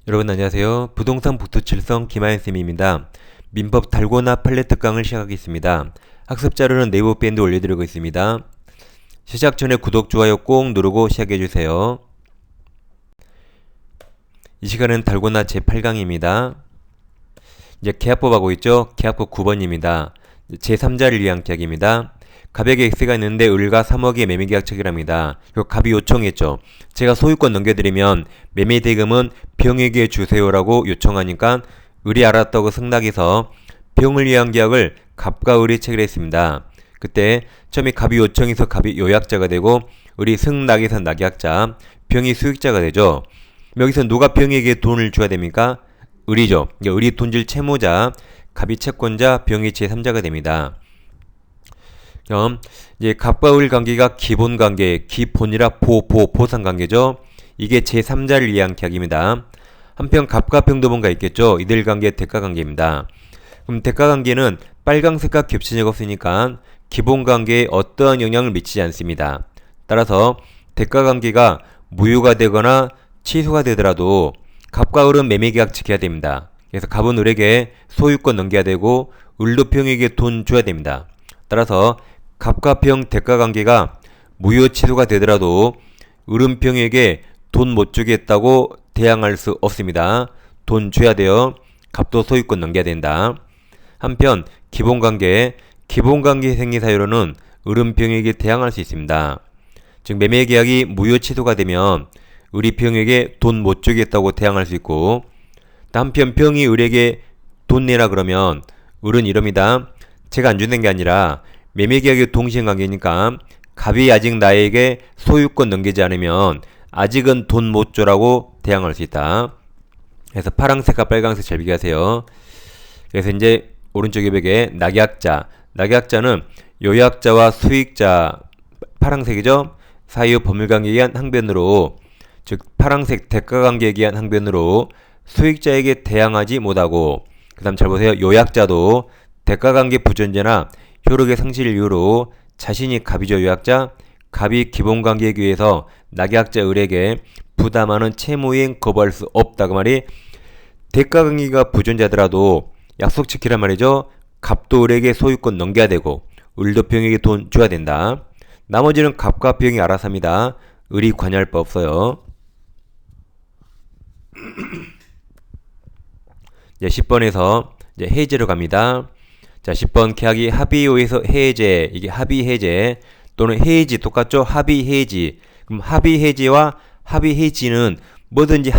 여러분 안녕하세요. 부동산 북두칠성 김하연쌤입니다. 민법 달고나 판례 특강을 시작하겠습니다. 학습 자료는 네이버 밴드 올려드리고 있습니다. 시작 전에 구독, 좋아요 꼭 누르고 시작해주세요. 이 시간은 달고나 제8강입니다. 이제 계약법 하고 있죠? 계약법 9번입니다. 제3자를 위한 계약입니다. 갑에게 X가 있는데 을과 3억의 매매계약 체결합니다. 갑이 요청했죠. 제가 소유권 넘겨드리면 매매대금은 병에게 주세요라고 요청하니까 을이 알았다고 승낙해서 병을 위한 계약을 갑과 을이 체결했습니다. 그때 처음에 갑이 요청해서 갑이 요약자가 되고 을이 승낙해서 낙약자, 병이 수익자가 되죠. 여기서 누가 병에게 돈을 줘야 됩니까? 을이죠. 을이 돈줄 채무자, 갑이 채권자, 병이 제3자가 됩니다. 이제 갑과 을 관계가 기본 관계, 기본이라 보상 관계죠. 이게 제3자를 위한 계약입니다. 한편 갑과 병도 뭔가 있겠죠. 이들 관계 대가 관계입니다. 그럼 대가 관계는 빨강색과 겹친 적 없으니까 기본 관계에 어떠한 영향을 미치지 않습니다. 따라서 대가 관계가 무효가 되거나 취소가 되더라도 갑과 을은 매매계약 지켜야 됩니다. 그래서 갑은 을에게 소유권 넘겨야 되고 을도 병에게 돈 줘야 됩니다. 따라서 갑과 병 대가 관계가 무효 취소가 되더라도 을은 병에게 돈 못 주겠다고 대항할 수 없습니다. 돈 줘야 돼요. 갑도 소유권 넘겨야 된다. 한편 기본관계 생긴 사유로는 을은 병에게 대항할 수 있습니다. 즉 매매계약이 무효 취소가 되면 을이 병에게 돈 못 주겠다고 대항할 수 있고, 한편 병이 을에게 돈 내라 그러면 을은 이럽니다. 제가 안 주는 게 아니라 매매계약이 동시행관계니까 갑이 아직 나에게 소유권 넘기지 않으면 아직은 돈 못 줘라고 대항할 수 있다. 그래서 파란색과 빨간색 잘 비교하세요. 그래서 이제 오른쪽 벽에 낙약자는 요약자와 수익자, 파란색이죠? 사유 법률관계에 의한 항변으로, 즉 파란색 대가관계에 의한 항변으로 수익자에게 대항하지 못하고, 그 다음 잘 보세요. 요약자도 대가관계 부존재나 효력의 상실을 이유로 자신이 갑이죠. 요약자, 갑이 기본관계에 의해서 낙약자 을에게 부담하는 채무이행 거부할 수 없다. 그 말이 대가관계가 부존재하더라도 약속 지키란 말이죠. 갑도 을에게 소유권 넘겨야 되고 을도 병에게 돈 줘야 된다. 나머지는 갑과 병이 알아서 합니다. 을이 관여할 바 없어요. 이제 10번에서 이제 해제로 갑니다. 자, 10번 계약이 합의호에서 해제, 이게 합의해제 또는 해지 똑같죠? 합의해지. 그럼 합의해지와 합의해지는 뭐든지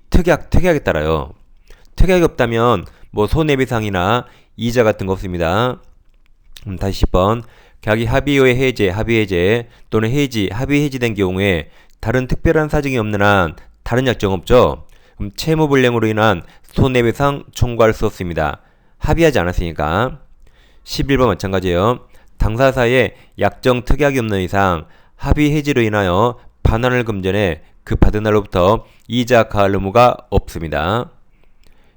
특약에 따라요. 특약이 없다면 뭐 손해배상이나 이자 같은 거 없습니다. 다시 10번 계약이 합의호의 해제, 합의해제 또는 해지, 합의해지된 경우에 다른 특별한 사정이 없는 한 다른 약정 없죠? 그럼 채무불량으로 인한 손해배상 청구할 수 없습니다. 합의하지 않았으니까. 11번 마찬가지예요. 당사사에 약정 특약이 없는 이상 합의 해지로 인하여 반환을 금전해 그 받은 날로부터 이자 가할 의무가 없습니다.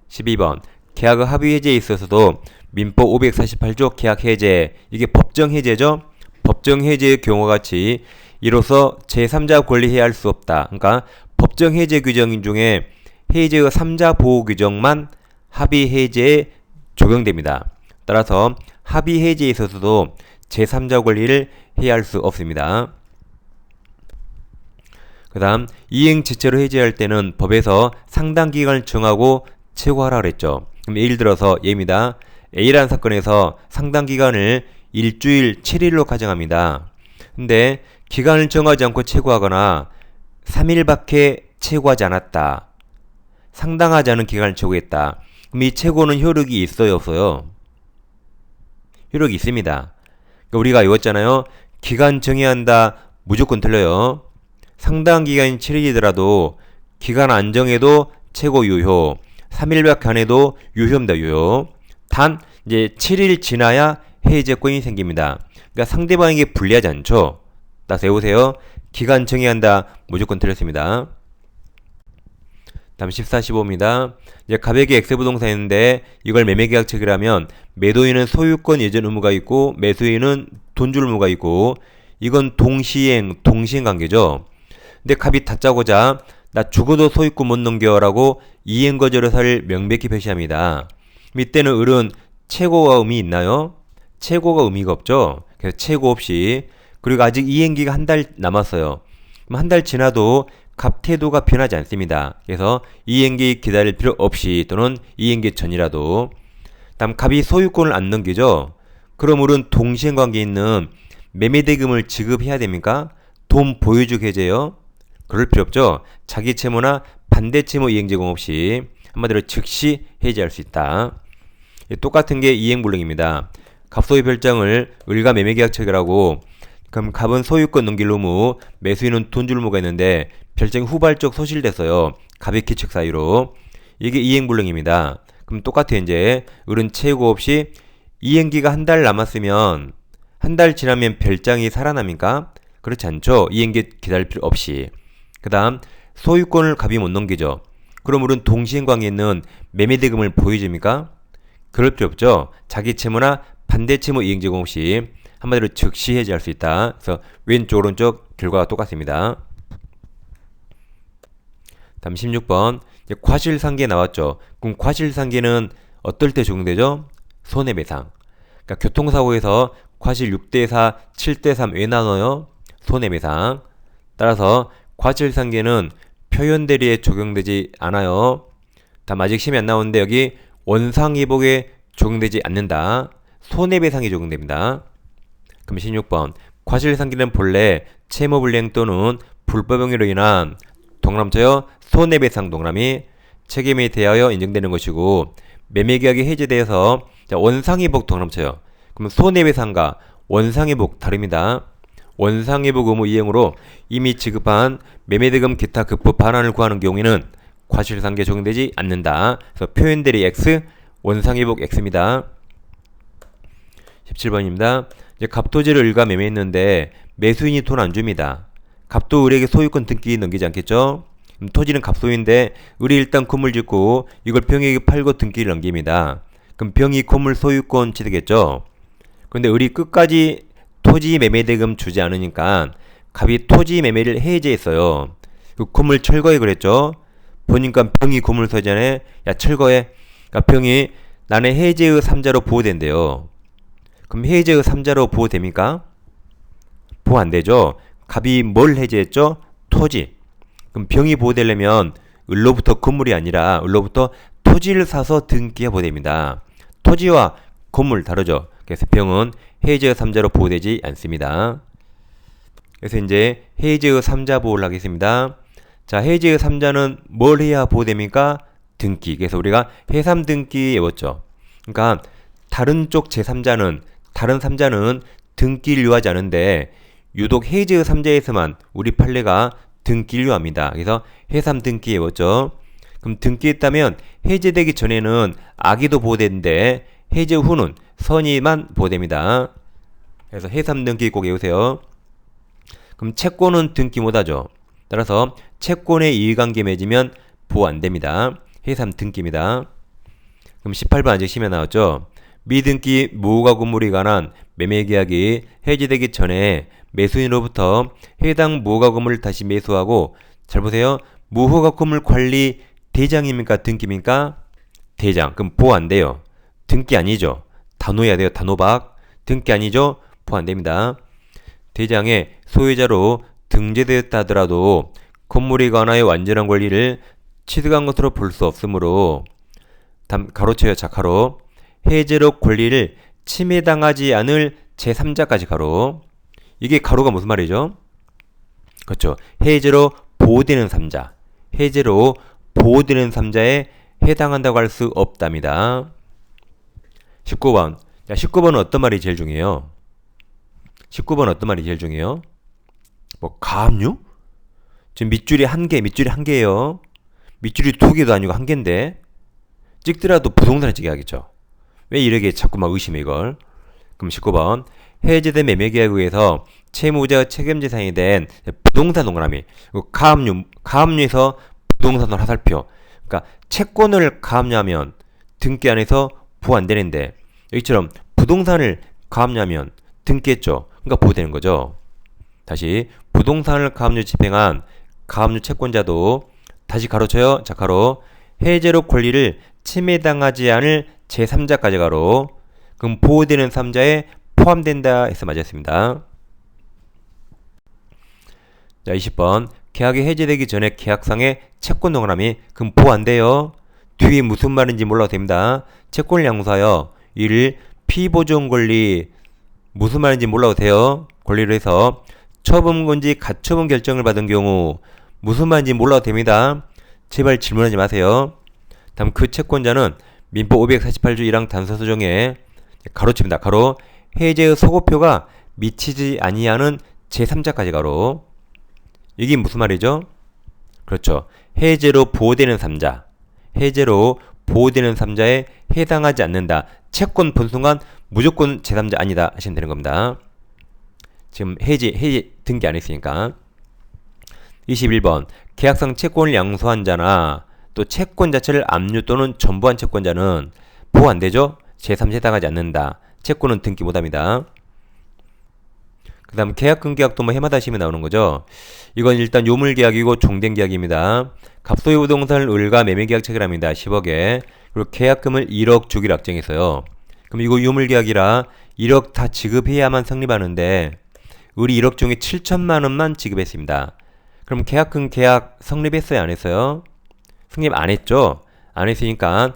12번 계약의 합의 해제에 있어서도 민법 548조 계약 해제, 이게 법정 해제죠. 법정 해제의 경우와 같이 이로써 제3자 권리 해할 수 없다. 그러니까 법정 해제 규정 중에 해제의 3자 보호 규정만 합의 해제에 적용됩니다. 따라서 합의 해제에 있어서도 제3자 권리를 해할 수 없습니다. 그 다음 이행 지체로 해제할 때는 법에서 상당 기간을 정하고 최고하라 그랬죠. 그럼 예를 들어서 예입니다. A라는 사건에서 상당 기간을 일주일 7일로 가정합니다. 근데 기간을 정하지 않고 최고하거나 3일밖에 최고하지 않았다. 상당하지 않은 기간을 최고했다. 그럼 이 최고는 효력이 있어요, 없어요? 효력이 있습니다. 그러니까 우리가 외웠잖아요. 기간 정해야 한다. 무조건 틀려요. 상당한 기간이 7일이더라도 기간 안 정해도 최고 유효. 3일밖에 안 해도 유효입니다. 유효. 단 이제 7일 지나야 해제권이 생깁니다. 그러니까 상대방에게 불리하지 않죠. 따라서 외우세요. 기간 정해야 한다. 무조건 틀렸습니다. 다음 14, 15입니다. 이제 갑에게 X부동산 있는데 이걸 매매계약 체결하면 매도인은 소유권 예전 의무가 있고 매수인은 돈 줄 의무가 있고, 이건 동시행 관계죠. 근데 갑이 다짜고자 나 죽어도 소유권 못 넘겨라고 이행거절의사를 명백히 표시합니다. 이때는 을은 최고가 의미 있나요? 최고가 의미가 없죠. 그래서 최고 없이, 그리고 아직 이행기가 한 달 남았어요. 그럼 한 달 지나도 갑 태도가 변하지 않습니다. 그래서 이행기 기다릴 필요 없이, 또는 이행기 전이라도. 다음 갑이 소유권을 안 넘기죠. 그럼 을은 동시행관계에 있는 매매대금을 지급해야 됩니까? 돈 보유주 해제요? 그럴 필요 없죠. 자기 채무나 반대 채무 이행 제공 없이 한마디로 즉시 해제할 수 있다. 똑같은 게 이행불능입니다. 갑소유 별장을 을과 매매계약 체결하고, 그럼 갑은 소유권 넘길 의무, 매수인은 돈 줄 의무가 있는데 별장이 후발적 소실됐어요. 갑의 기책 사유로. 이게 이행불능입니다. 그럼 똑같아. 이제 을은 채고 없이 이행기가 한 달 남았으면, 한 달 지나면 별장이 살아납니까? 그렇지 않죠. 이행기 기다릴 필요 없이. 그 다음 소유권을 갑이 못 넘기죠. 그럼 을은 동시행관계에 있는 매매대금을 보여줍니까? 그럴 필요 없죠. 자기 채무나 반대 채무 이행 제공 없이 한마디로 즉시 해제할 수 있다. 그래서 왼쪽 오른쪽 결과가 똑같습니다. 다음 16번 과실상계 나왔죠. 그럼 과실상계는 어떨 때 적용되죠? 손해배상. 그러니까 교통사고에서 과실 6대4, 7대3 왜 나눠요? 손해배상. 따라서 과실상계는 표현대리에 적용되지 않아요. 다음 아직 심의 안 나오는데 여기 원상회복에 적용되지 않는다. 손해배상이 적용됩니다. 그럼 16번 과실상계는 본래 채무불이행 또는 불법행위로 인한 동그라미쳐요. 손해배상 동그라미 책임에 대하여 인정되는 것이고, 매매계약이 해지되어서 원상회복 동그라미쳐요. 그럼 손해배상과 원상회복 다릅니다. 원상회복 의무 이행으로 이미 지급한 매매대금 기타 극부 반환을 구하는 경우에는 과실상계 적용되지 않는다. 그래서 표현대리 X, 원상회복 X입니다. 17번입니다. 이제 갑토지를 을과 매매했는데 매수인이 돈 안 줍니다. 갑도 을에게 소유권 등기 넘기지 않겠죠? 토지는 갑소유인데 을이 일단 건물 짓고 이걸 병에게 팔고 등기를 넘깁니다. 그럼 병이 건물 소유권 취득했죠? 그런데 을이 끝까지 토지 매매대금 주지 않으니까 갑이 토지 매매를 해제했어요. 그 건물 철거해 그랬죠? 보니까 병이 건물 소유자네. 야 철거해. 그러니까 병이 나는 해제의 3자로 보호된대요. 그럼 해제의 3자로 보호됩니까? 보호 안 되죠. 갑이 뭘 해제했죠? 토지. 그럼 병이 보호되려면 을로부터 건물이 아니라 을로부터 토지를 사서 등기해 보호됩니다. 토지와 건물 다르죠. 그래서 병은 해제의 3자로 보호되지 않습니다. 그래서 이제 해제의 3자 보호를 하겠습니다. 자, 해제의 3자는 뭘 해야 보호됩니까? 등기. 그래서 우리가 해삼 등기 외웠죠. 그러니까 다른 쪽 제3자는, 다른 3자는 등기를 요하지 않은데 유독 해제의 3자에서만 우리 판례가 등기를 요합니다. 그래서 해삼 등기 외웠죠. 그럼 등기했다면 해제되기 전에는 악의도 보호되는데 해제 후는 선의만 보호됩니다. 그래서 해삼 등기 꼭 외우세요. 그럼 채권은 등기 못하죠. 따라서 채권의 이해관계 맺으면 보호 안됩니다. 해삼 등기입니다. 그럼 18번 아직 심의 나왔죠. 미등기 무허가 건물에 관한 매매계약이 해지되기 전에 매수인으로부터 해당 무허가 건물을 다시 매수하고, 잘 보세요. 무허가 건물 관리 대장입니까? 등기입니까? 대장. 그럼 보호 안 돼요. 등기 아니죠. 단호해야 돼요. 단호박. 등기 아니죠? 보호 안 됩니다. 대장의 소유자로 등재되었다 하더라도 건물에 관하여 완전한 권리를 취득한 것으로 볼 수 없으므로, 가로쳐요. 자카로. 해제로 권리를 침해당하지 않을 제3자까지 가로. 이게 가로가 무슨 말이죠? 그렇죠. 해제로 보호되는 3자. 해제로 보호되는 3자에 해당한다고 할 수 없답니다. 19번. 자, 19번은 어떤 말이 제일 중요해요? 19번 어떤 말이 제일 중요해요? 뭐 가압류? 지금 밑줄이 한 개예요. 밑줄이 2개도 아니고 1개인데 찍더라도 부동산에 찍어야겠죠. 왜 이렇게 자꾸만 의심해 이걸? 그럼 19번. 해제된 매매계약에 의해서 채무자가 책임재산이 된 부동산 동그라미. 가압류에서 부동산으로 화살표. 그러니까 채권을 가압류하면 등기 안에서 보호 안 되는데 여기처럼 부동산을 가압류하면 등기했죠. 그러니까 보호되는 거죠. 다시 부동산을 가압류 집행한 가압류 채권자도 다시 가로쳐요. 자, 가로. 해제로 권리를 침해당하지 않을 제3자까지 가로. 그럼 보호되는 3자에 포함된다 해서 맞았습니다. 자, 20번. 계약이 해제되기 전에 계약상의 채권 동그라미. 그럼 보호 안 돼요. 뒤에 무슨 말인지 몰라도 됩니다. 채권을 양수하여 이를 피보존 권리 무슨 말인지 몰라도 돼요. 권리를 해서 처분건지 가처분 결정을 받은 경우 무슨 말인지 몰라도 됩니다. 제발 질문하지 마세요. 다음 그 채권자는 민법 548조 1항 단서조정에 가로칩니다. 가로 해제의 소고표가 미치지 아니하는 제3자까지 가로. 이게 무슨 말이죠? 그렇죠. 해제로 보호되는 3자. 해제로 보호되는 3자에 해당하지 않는다. 채권 본 순간 무조건 제3자 아니다 하시면 되는 겁니다. 지금 해제 등기 안 했으니까. 21번. 계약상 채권을 양수한 자나 또 채권 자체를 압류 또는 전부한 채권자는 보호 안 되죠? 제3자에 해당하지 않는다. 채권은 등기 못합니다. 그 다음 계약금 계약도 뭐 해마다 시험에 나오는 거죠. 이건 일단 요물계약이고 종된계약입니다. 갑소유부동산을 을과 매매계약 체결합니다. 10억에. 그리고 계약금을 1억 주기로 약정했어요. 그럼 이거 요물계약이라 1억 다 지급해야만 성립하는데 을이 1억 중에 7천만 원만 지급했습니다. 그럼 계약금 계약 성립했어요? 안 했어요? 성립 안 했죠? 안 했으니까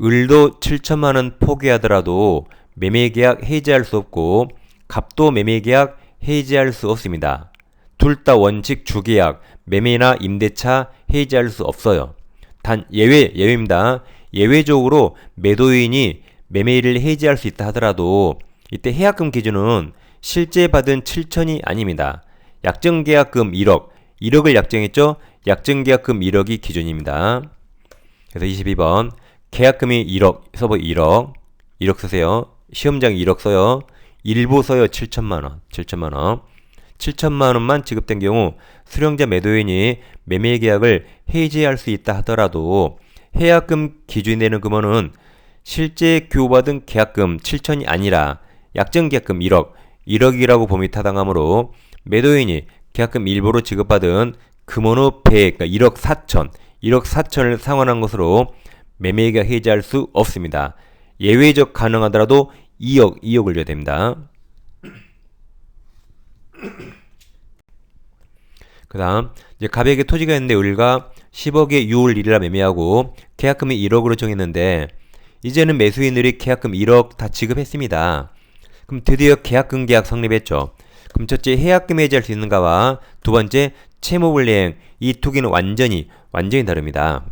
을도 7천만 원 포기하더라도 매매계약 해지할 수 없고 갑도 매매계약 해지할 수 없습니다. 둘 다 원칙 주계약, 매매나 임대차 해지할 수 없어요. 단 예외입니다. 예외적으로 매도인이 매매일을 해지할 수 있다 하더라도 이때 해약금 기준은 실제 받은 7천이 아닙니다. 약정계약금 1억을 약정했죠? 약정계약금 1억이 기준입니다. 그래서 22번 계약금이 1억 써보 1억 쓰세요. 시험장 1억 써요. 일부 써요. 7천만원 7천만원만 지급된 경우 수령자 매도인이 매매계약을 해지할 수 있다 하더라도 해약금 기준이 되는 금원은 실제 교부받은 계약금 7천이 아니라 약정계약금 1억이라고 봄이 타당하므로 매도인이 계약금 일부로 지급받은 금원의 배액, 그러니까 1억 4천을 상환한 것으로 매매계약 해지할 수 없습니다. 예외적 가능하더라도 2억을 줘야 됩니다. 그 다음 이제 갑에게 토지가 있는데 을가 10억에 6월 1일날 매매하고 계약금이 1억으로 정했는데 이제는 매수인 을이 계약금 1억 다 지급했습니다. 그럼 드디어 계약금 계약 성립했죠. 그럼 첫째 해약금 해지할 수 있는가와 두 번째 채무불이행 이 두 개는 완전히 다릅니다.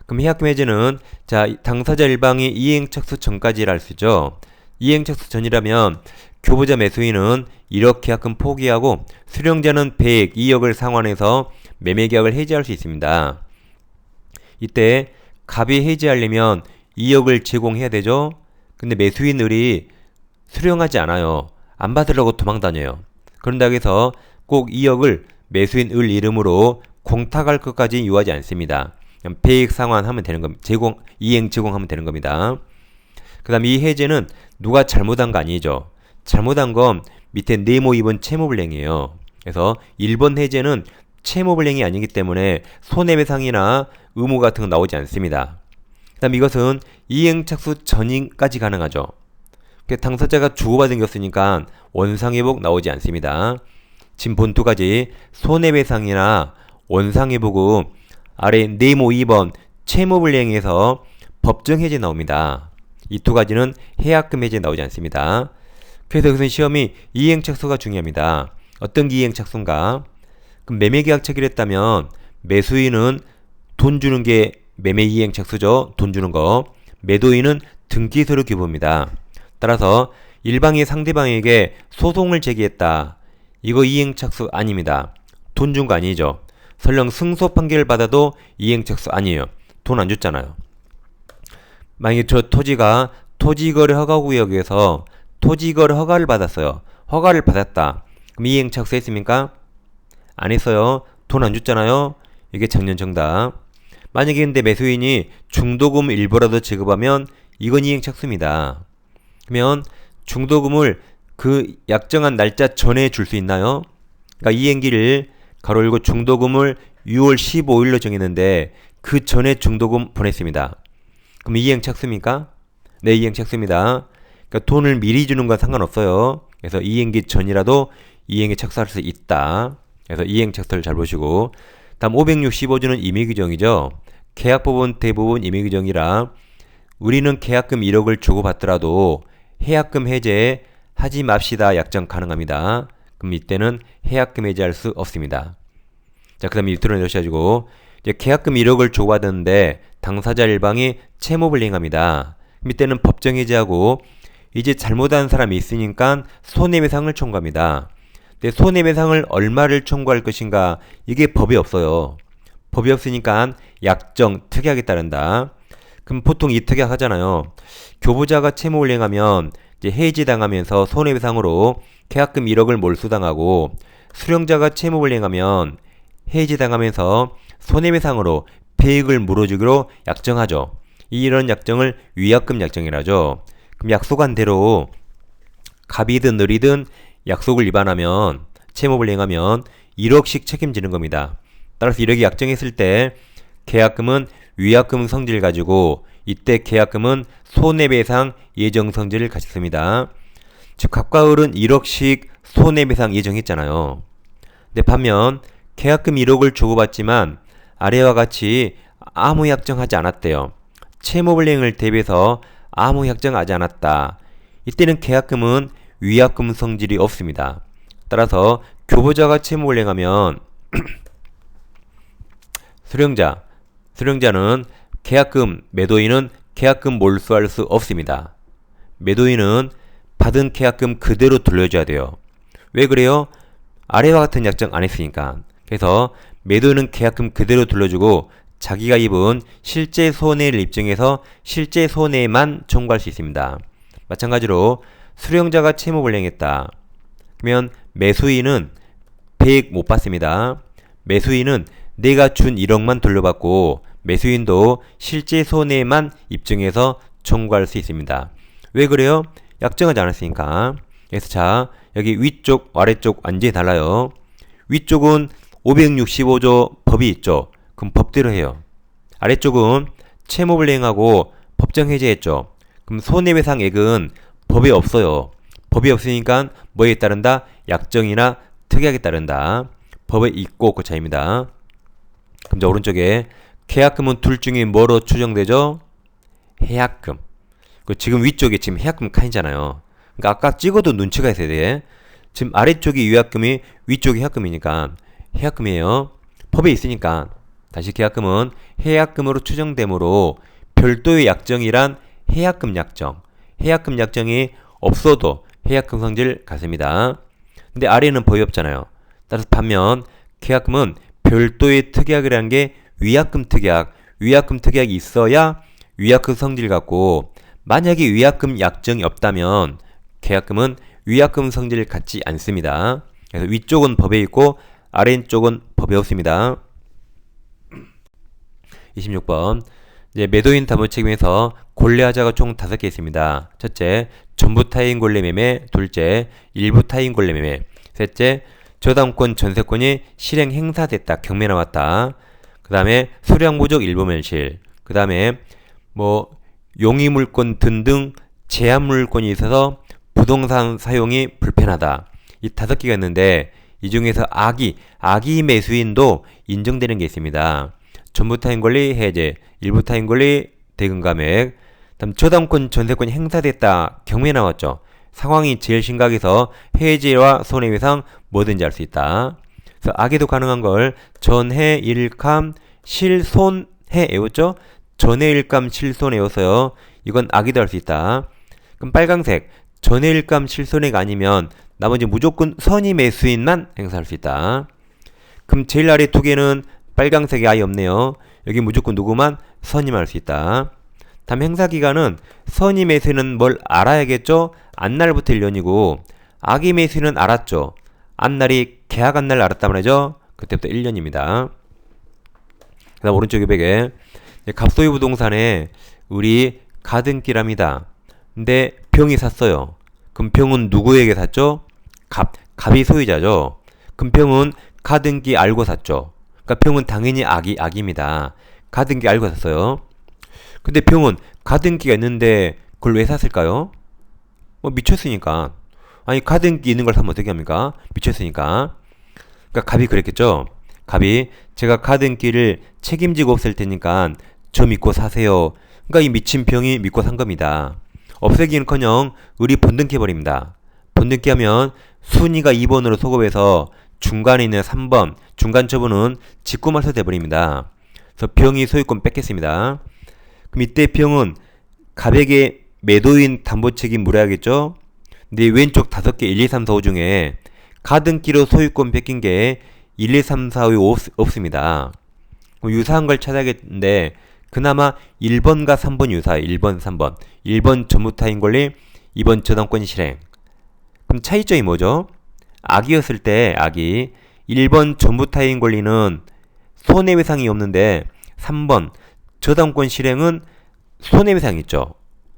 그럼 해약금 해지는 자 당사자 일방이 이행착수 전까지라 할 수 있죠. 이행착수 전이라면 교부자 매수인은 1억 계약금 포기하고 수령자는 배액 2억을 상환해서 매매계약을 해지할 수 있습니다. 이때 갑이 해지하려면 2억을 제공해야 되죠. 근데 매수인 을이 수령하지 않아요. 안 받으려고 도망다녀요. 그런다고 해서 꼭 2억을 매수인 을 이름으로 공탁할 것까지 요하지 않습니다. 그냥 배액 상환하면 되는 겁니다. 이행 제공하면 되는 겁니다. 그 다음 이 해제는 누가 잘못한 거 아니죠. 잘못한 건 밑에 네모 2번 채무불이행이에요. 그래서 1번 해제는 채무불이행이 아니기 때문에 손해배상이나 의무 같은 건 나오지 않습니다. 그 다음 이것은 이행착수 전까지 가능하죠. 당사자가 주고받은 것이니까 원상회복 나오지 않습니다. 지금 본 두 가지 손해배상이나 원상회복은 아래 네모 2번 채무불이행에서 법정해제 나옵니다. 이 두 가지는 해약금 해제 나오지 않습니다. 그래서 여기서 시험이 이행착수가 중요합니다. 어떤 게 이행착수인가? 그럼 매매계약 체결했다면 매수인은 돈 주는 게 매매 이행착수죠. 돈 주는 거. 매도인은 등기소를 기부합니다. 따라서 일방이 상대방에게 소송을 제기했다. 이거 이행착수 아닙니다. 돈 준 거 아니죠. 설령 승소 판결을 받아도 이행착수 아니에요. 돈 안 줬잖아요. 만약에 저 토지가 토지거래 허가구역에서 토지거래 허가를 받았어요. 허가를 받았다. 그럼 이행착수 했습니까? 안 했어요. 돈 안 줬잖아요. 이게 작년 정답. 만약에 근데 매수인이 중도금 일부라도 지급하면 이건 이행착수입니다. 그러면 중도금을 그 약정한 날짜 전에 줄 수 있나요? 그러니까 이행기를 가로 열고 중도금을 6월 15일로 정했는데 그 전에 중도금 보냈습니다. 그럼 이행 착수입니까? 네, 이행 착수입니다. 그러니까 돈을 미리 주는 건 상관없어요. 그래서 이행기 전이라도 이행에 착수할 수 있다. 그래서 이행 착수를 잘 보시고, 다음 565조는 임의규정이죠. 계약법은 대부분 임의규정이라 우리는 계약금 1억을 주고받더라도 해약금 해제 하지 맙시다 약정 가능합니다. 그럼 이때는 해약금 해제할 수 없습니다. 자, 그 다음에 밑으로 내려오셔가지고 이제 계약금 1억을 주고받았는데 당사자 일방이 채무불 이행합니다. 그럼 이때는 법정 해제하고 이제 잘못한 사람이 있으니까 손해배상을 청구합니다. 근데 손해배상을 얼마를 청구할 것인가 이게 법이 없어요. 법이 없으니까 약정, 특약에 따른다. 그럼 보통 이 특약 하잖아요. 교부자가 채무불 이행하면 이제 해지당하면서 손해배상으로 계약금 1억을 몰수당하고 수령자가 채무불 이행하면 해지당하면서 손해배상으로 배액을 물어주기로 약정하죠. 이런 약정을 위약금 약정이라죠. 그럼 약속한 대로 갑이든 을이든 약속을 위반하면 채무불 이행하면 1억씩 책임지는 겁니다. 따라서 이렇게 약정했을 때 계약금은 위약금 성질을 가지고 이때 계약금은 손해배상 예정 성질을 가졌습니다. 즉 갑과 을은 1억씩 손해배상 예정했잖아요. 근데 반면 계약금 1억을 주고받지만 아래와 같이 아무 약정하지 않았대요. 채무불 이행을 대비해서 아무 약정하지 않았다. 이때는 계약금은 위약금 성질이 없습니다. 따라서 교부자가 채무불 이행하면 수령자는 계약금, 매도인은 계약금 몰수할 수 없습니다. 매도인은 받은 계약금 그대로 돌려줘야 돼요. 왜 그래요? 아래와 같은 약정 안 했으니까. 그래서 매도인은 계약금 그대로 돌려주고 자기가 입은 실제 손해를 입증해서 실제 손해만 청구할 수 있습니다. 마찬가지로 수령자가 채무불 이행했다. 그러면 매수인은 배액 못 받습니다. 매수인은 내가 준 1억만 돌려받고 매수인도 실제 손해만 입증해서 청구할 수 있습니다. 왜 그래요? 약정하지 않았으니까. 그래서 자, 여기 위쪽, 아래쪽 완전히 달라요. 위쪽은 565조 법이 있죠. 그럼 법대로 해요. 아래쪽은 채무불 이행하고 법정 해제했죠. 그럼 손해배상액은 법에 없어요. 법이 없으니까 뭐에 따른다? 약정이나 특약에 따른다. 법에 있고 없고 차이입니다. 그럼 자, 오른쪽에 계약금은 둘 중에 뭐로 추정되죠? 해약금. 지금 위쪽에 지금 해약금 칸이잖아요. 그러니까 아까 찍어도 눈치가 있어야 돼. 지금 아래쪽이 위약금이 위쪽이 해약금이니까 해약금이에요. 법에 있으니까. 다시 계약금은 해약금으로 추정되므로 별도의 약정이란 해약금 약정. 해약금 약정이 없어도 해약금 성질 같습니다. 근데 아래는 법이 없잖아요. 따라서 반면 계약금은 별도의 특약이라는 게 위약금 특약. 위약금 특약이 있어야 위약금 성질 같고 만약에 위약금 약정이 없다면 계약금은 위약금 성질을 갖지 않습니다. 그래서 위쪽은 법에 있고 아래쪽은 법에 없습니다. 26번 이제 매도인 담보 책임에서 권리하자가 총 5개 있습니다. 첫째, 전부 타인 권리 매매. 둘째, 일부 타인 권리 매매. 셋째, 저당권 전세권이 실행 행사됐다. 경매 나왔다. 그 다음에 수량무적 일부멸실. 그 다음에 뭐 용의물권 등등 제한물권이 있어서 부동산 사용이 불편하다. 이 5개가 있는데 이 중에서 악의 매수인도 인정되는 게 있습니다. 전부 타인 권리 해제, 일부 타인 권리 대금감액. 다음 저당권 전세권이 행사됐다. 경매 나왔죠. 상황이 제일 심각해서 해제와 손해배상 뭐든지 할 수 있다. 그래서 악에도 가능한 걸 전해, 일감, 실손해 외웠죠? 전해, 일감, 실손해 외웠어요. 이건 악에도 할 수 있다. 그럼 빨강색 전해, 일감, 실손해가 아니면 나머지 무조건 선의 매수인만 행사할 수 있다. 그럼 제일 아래 2개는 빨강색이 아예 없네요. 여기 무조건 누구만? 선의만 할 수 있다. 다음 행사기간은 선의 매수인은 뭘 알아야겠죠? 안날부터 1년이고 악의 매수인은 알았죠. 안날이 계약한 날 알았단 말이죠. 그때부터 1년입니다. 그 다음 오른쪽 200에 갑소유 부동산에 우리 가등기랍니다. 근데 병이 샀어요. 그럼 병은 누구에게 샀죠? 갑이 소유자죠. 그럼 병은 가등기 알고 샀죠. 그러니까 병은 당연히 악입니다. 가등기 알고 샀어요. 근데 병은 가등기가 있는데 그걸 왜 샀을까요? 미쳤으니까. 아니 가등기 있는 걸 사면 어떻게 합니까? 미쳤으니까. 그러니까 갑이 그랬겠죠. 갑이 제가 가등기를 책임지고 없앨 테니까 저 믿고 사세요. 그러니까 이 미친 병이 믿고 산 겁니다. 없애기는커녕 을이 번등해버립니다. 번등기하면 순위가 2번으로 소급해서 중간에 있는 3번 중간 처분은 직구말소 돼버립니다. 그래서 병이 소유권 뺏겠습니다. 그럼 이때 병은 갑에게 매도인 담보 책임 물어야겠죠? 근데 왼쪽 5개 1, 2, 3, 4, 5 중에 가등기로 소유권 뺏긴 게 1, 2, 3, 4, 5 없습니다. 유사한 걸 찾아야겠는데 그나마 1번과 3번 유사해요. 1번, 3번. 1번 전무타인 권리, 2번 저당권 실행. 그럼 차이점이 뭐죠? 악이었을 때 악이 1번 전무타인 권리는 손해배상이 없는데 3번 저당권 실행은 손해배상이 있죠.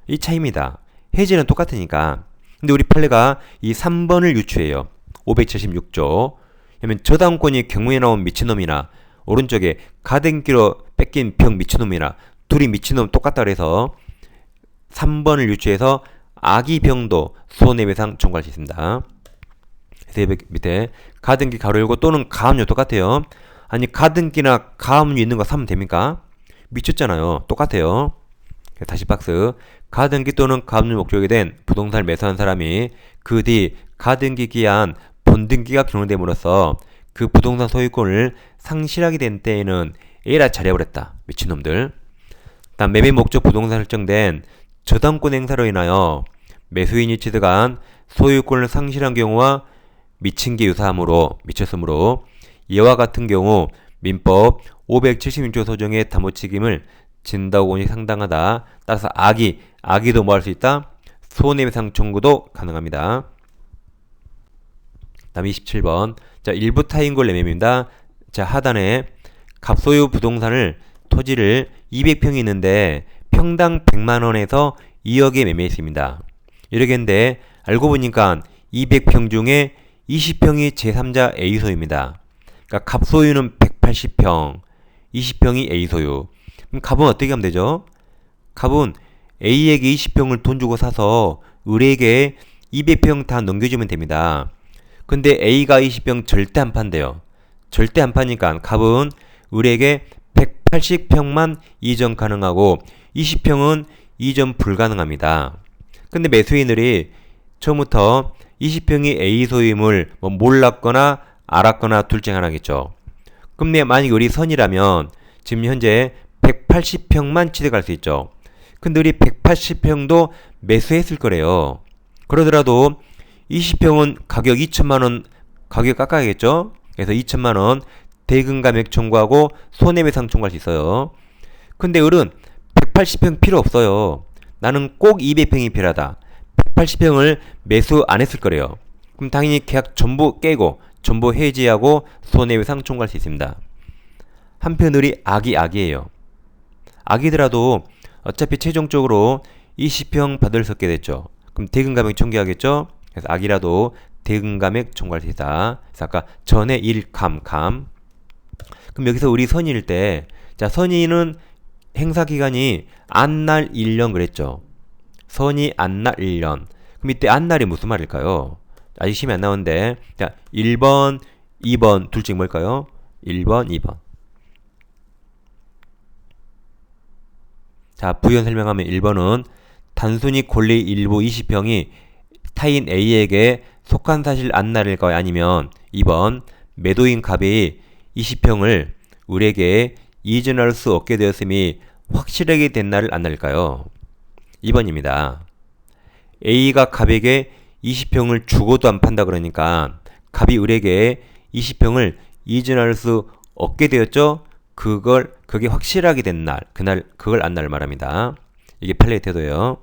이 차이입니다. 해지는 똑같으니까. 근데 우리 판례가 이 3번을 유추해요. 576조. 그러면 저당권이 경무에 나온 미친놈이나 오른쪽에 가등기로 뺏긴 병 미친놈이나 둘이 미친놈 똑같다 그래서 3번을 유추해서 악의 병도 손해배상 청구할 수 있습니다. 그래서 밑에 가등기 가로 열고 또는 가압류 똑같아요. 아니 가등기나 가압류 있는 거 사면 됩니까? 미쳤잖아요. 똑같아요. 다시 박스. 가등기 또는 가압류 목적이 된 부동산을 매수한 사람이 그 뒤 가등기 기한 본등기가 경영됨으로써 그 부동산 소유권을 상실하게 된 때에는 에라 잘해버렸다. 미친놈들. 다음 매매 목적 부동산 설정된 저당권 행사로 인하여 매수인이 취득한 소유권을 상실한 경우와 미친 게 유사하므로 미쳤으므로 이와 같은 경우 민법 576조 소정의 담보 책임을 진다고 보니 상당하다. 따라서 악의도 뭐 할 수 있다? 손해배상 청구도 가능합니다. 다음 27번. 자, 일부 타인권 매매입니다. 자, 하단에 갑소유 부동산을 토지를 200평이 있는데 평당 100만원에서 2억에 매매했습니다. 이러겠는데 알고 보니까 200평 중에 20평이 제3자 A소유입니다. 그러니까 갑소유는 180평, 20평이 A소유. 그럼 갑은 어떻게 하면 되죠? 갑은 A에게 20평을 돈 주고 사서 을에게 200평 다 넘겨주면 됩니다. 근데 A가 20평 절대 안 판대요. 절대 안 파니까 갑은 을에게 180평만 이전 가능하고 20평은 이전 불가능합니다. 근데 매수인들이 처음부터 20평이 A 소유임을 몰랐거나 알았거나 둘 중 하나겠죠. 그럼 만약에 우리 선이라면 지금 현재 180평만 취득할 수 있죠. 근데 우리 180평도 매수했을 거래요. 그러더라도 20평은 가격 2천만원 가격 깎아야겠죠. 그래서 2천만원 대금 감액 청구하고 손해배상 청구할 수 있어요. 근데 을은 180평 필요 없어요. 나는 꼭 200평이 필요하다. 180평을 매수 안 했을 거래요. 그럼 당연히 계약 전부 깨고 전부 해지하고 손해배상 청구할 수 있습니다. 한편 을이 악이에요. 악이더라도 어차피 최종적으로 20평 받을 수 없게 됐죠. 그럼 대금 감액 청구하겠죠. 그래서 악이라도 대금 감액 청구할 수 있다. 그래서 아까 전에 1감. 그럼 여기서 우리 선의일 때, 자, 선의는 행사 기간이 안날 1년 그랬죠. 선의 안날 1년. 그럼 이때 안날이 무슨 말일까요? 아직 심이 안 나오는데, 자, 1번, 2번 둘 중 뭘까요? 1번, 2번. 자, 부연 설명하면 1번은 단순히 권리 일부 20평이 타인 A에게 속한 사실 안날일까요? 아니면 2번 매도인 갑이 20평을 을에게 이전할 수 없게 되었음이 확실하게 된 날을 안날일까요? 2번입니다. A가 갑에게 20평을 주고도 안 판다 그러니까 갑이 을에게 20평을 이전할 수 없게 되었죠? 그게 확실하게 된 날, 그걸 안날 말합니다. 이게 판례의 태도예요.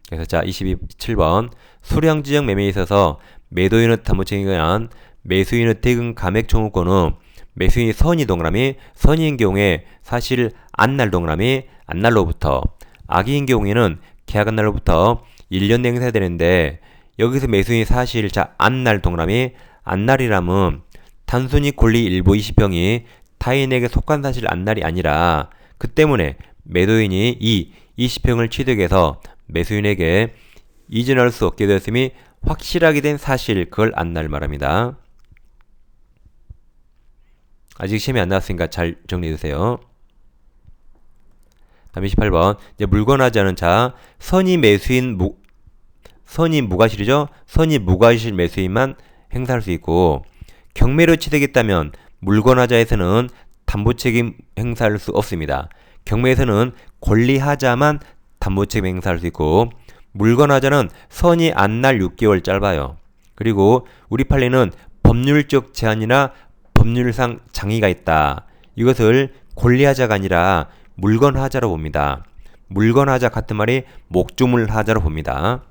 그래서 자, 27번. 수량지정 매매에 있어서 매도인의 담보책임에 관한 매수인의 대금 감액 청구권은 매수인이 선의 동그라미, 선의인 경우에 사실 안날 동그라미, 안날로부터, 악의인 경우에는 계약한 날로부터 1년 내에 행사되는데 여기서 매수인이 사실 자, 안날 동그라미, 안날이라면 단순히 권리 일부 20평이 타인에게 속한 사실 안날이 아니라 그 때문에 매도인이 이 20평을 취득해서 매수인에게 이전할 수 없게 되었음이 확실하게 된 사실, 그걸 안날 말합니다. 아직 시험이 안 나왔으니까 잘 정리해주세요. 다음 28번. 이제 물권하지 않은 자, 선의 무과실이죠? 선의 무과실 매수인만 행사할 수 있고, 경매로 취득했다면 물권하자에서는 담보책임 행사할 수 없습니다. 경매에서는 권리하자만 담보책임 행사할 수 있고, 물권하자는 선의 안날 6개월 짧아요. 그리고 우리 판례는 법률적 제한이나 법률상 장애가 있다. 이것을 권리하자가 아니라 물권하자로 봅니다. 물권하자 같은 말이 목조물하자로 봅니다.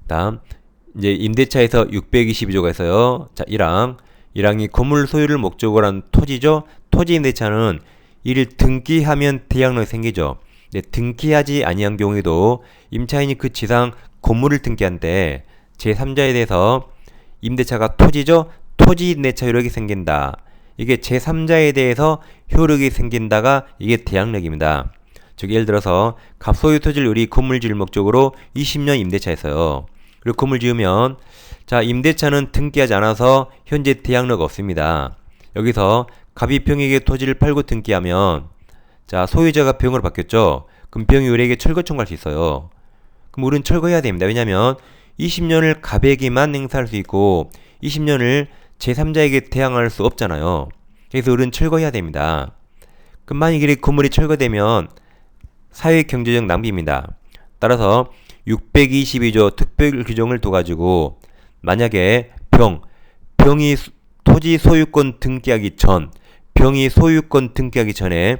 다음 이제 임대차에서 622조가 있어요. 자, 1항이 건물 소유를 목적으로 한 토지죠. 토지 임대차는 이를 등기하면 대항력이 생기죠. 등기하지 아니한 경우에도 임차인이 그 지상 건물을 등기한데 제3자에 대해서 임대차가 토지죠. 토지 임대차 효력이 생긴다. 이게 제3자에 대해서 효력이 생긴다가 이게 대항력입니다. 즉 예를 들어서 갑소유 토지를 우리 건물 지을 목적으로 20년 임대차에서요. 그리고 건물 지으면 자, 임대차는 등기하지 않아서 현재 대항력 없습니다. 여기서 갑이 병에게 토지를 팔고 등기하면 자, 소유자가 병으로 바뀌었죠. 그럼 병이 우리에게 철거 청구할 수 있어요. 그럼 우리는 철거해야 됩니다. 왜냐하면 20년을 갑에게만 행사할 수 있고 20년을 제3자에게 대항할 수 없잖아요. 그래서 우리는 철거해야 됩니다. 그럼 만약에 건물이 철거되면 사회경제적 낭비입니다. 따라서 622조 특별 규정을 둬가지고 만약에 병이 토지 소유권 등기하기 전, 병이 소유권 등기하기 전에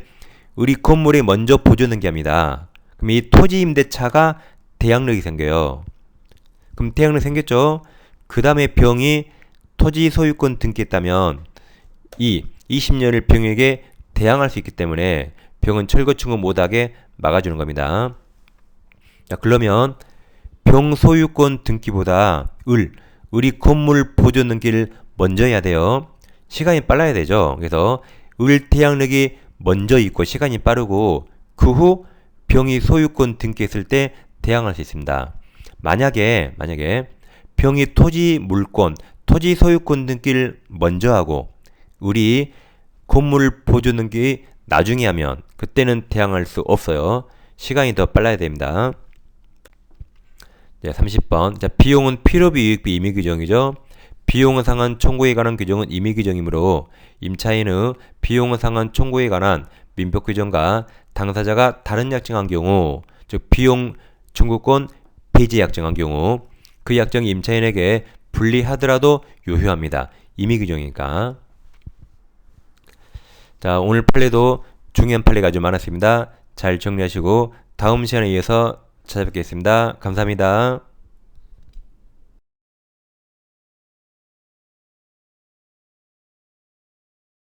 우리 건물에 먼저 보존 등기합니다. 그럼 이 토지 임대차가 대항력이 생겨요. 그럼 대항력 생겼죠? 그 다음에 병이 토지 소유권 등기했다면 이 20년을 병에게 대항할 수 있기 때문에 병은 철거 청구 못하게 막아주는 겁니다. 자, 그러면 병 소유권 등기보다 우리 건물 보존 등기를 먼저 해야 돼요. 시간이 빨라야 되죠. 그래서 대항력이 먼저 있고 시간이 빠르고 그 후 병이 소유권 등기했을 때 대항할 수 있습니다. 만약에 병이 토지 물권, 토지 소유권 등기를 먼저 하고 우리 건물 보존 등기 나중에 하면 그때는 대항할 수 없어요. 시간이 더 빨라야 됩니다. 네, 30번. 자, 비용은 필요비 유익비 임의 규정이죠. 비용은 상한 청구에 관한 규정은 임의 규정이므로 임차인의 비용은 상한 청구에 관한 민법 규정과 당사자가 다른 약정한 경우, 즉 비용 청구권 폐지 약정한 경우 그 약정이 임차인에게 불리하더라도 유효합니다. 임의 규정이니까. 자, 오늘 판례도 중요한 판례가 아주 많았습니다. 잘 정리하시고 다음 시간에 이어서 찾아뵙겠습니다. 감사합니다.